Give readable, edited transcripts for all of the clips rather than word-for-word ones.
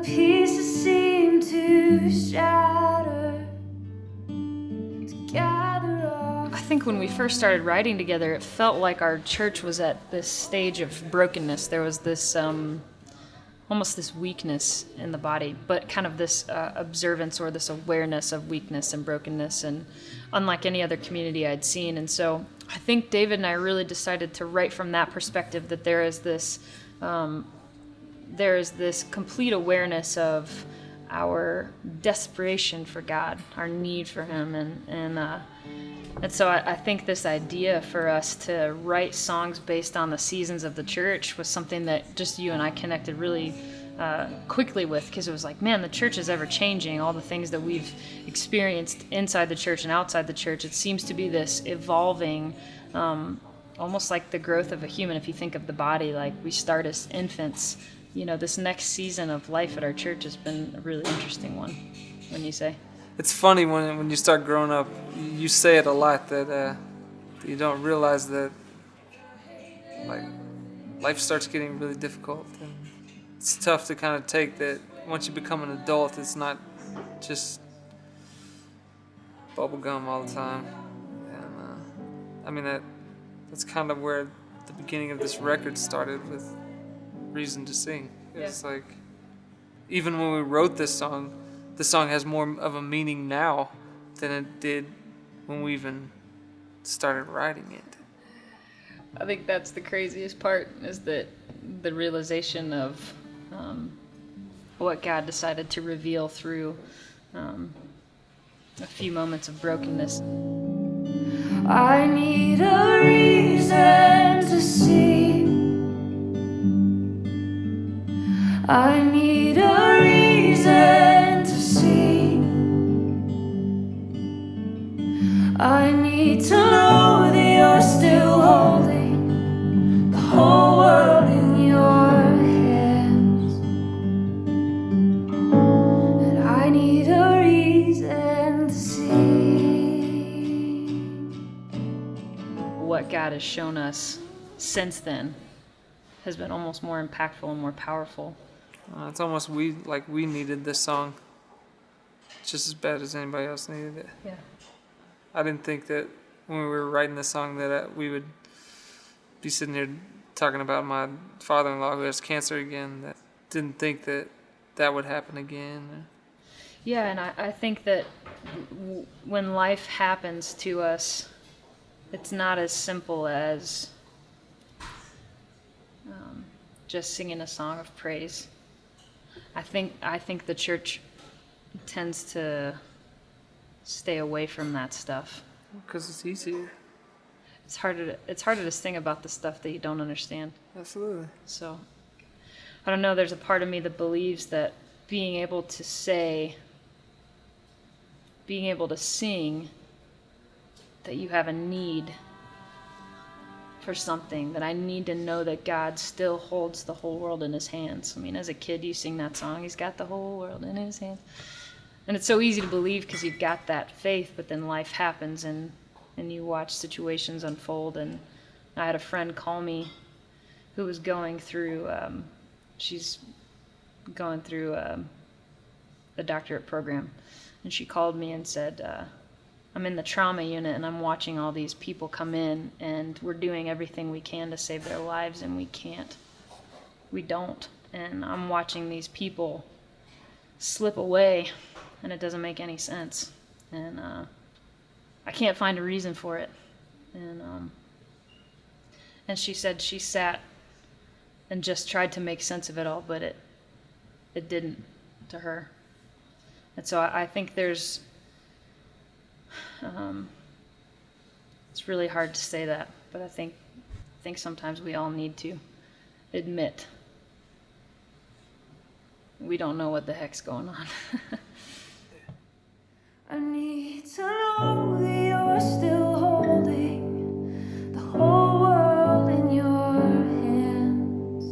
pieces seem to shatter, to gather off. I think when we first started writing together, it felt like our church was at this stage of brokenness. There was this almost this weakness in the body, but kind of this observance or this awareness of weakness and brokenness, and unlike any other community I'd seen. And so I think David and I really decided to write from that perspective, that there is this complete awareness of our desperation for God, our need for Him, and so I think this idea for us to write songs based on the seasons of the church was something that just you and I connected really quickly with, because it was like, man, the church is ever changing. All the things that we've experienced inside the church and outside the church, it seems to be this evolving, almost like the growth of a human. If you think of the body, like we start as infants, this next season of life at our church has been a really interesting one, wouldn't you say? It's funny when you start growing up, you say it a lot that you don't realize that like life starts getting really difficult, and it's tough to kind of take that once you become an adult. It's not just bubblegum all the time, and that's kind of where the beginning of this record started, with Reason to Sing. It's like, even when we wrote this song, the song has more of a meaning now than it did when we even started writing it. I think that's the craziest part, is that the realization of what God decided to reveal through a few moments of brokenness. I need a reason to see. I need a reason to see. I need to know that you're still holding the whole world in your hands. And I need a reason to see. What God has shown us since then has been almost more impactful and more powerful. It's almost we needed this song just as bad as anybody else needed it. Yeah. I didn't think that when we were writing this song that we would be sitting here talking about my father-in-law who has cancer again. That didn't think that would happen again. Yeah, and I think that when life happens to us, it's not as simple as just singing a song of praise. I think the church tends to stay away from that stuff. Because it's easier. It's harder to sing about the stuff that you don't understand. Absolutely. So, I don't know, there's a part of me that believes that being able to sing, that you have a need for something, that I need to know that God still holds the whole world in His hands. I mean, as a kid, you sing that song, He's got the whole world in His hands. And it's so easy to believe because you've got that faith, but then life happens and you watch situations unfold. And I had a friend call me who was going through, she's going through a doctorate program. And she called me and said, I'm in the trauma unit and I'm watching all these people come in and we're doing everything we can to save their lives and we can't. We don't. And I'm watching these people slip away and it doesn't make any sense. And I can't find a reason for it. And she said she sat and just tried to make sense of it all, but it didn't to her. And so I think there's it's really hard to say that, but I think sometimes we all need to admit we don't know what the heck's going on. I need to know that you're still holding the whole world in your hands.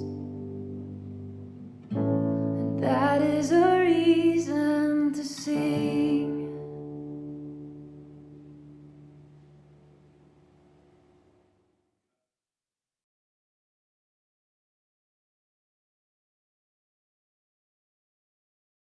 And that is a reason to sing.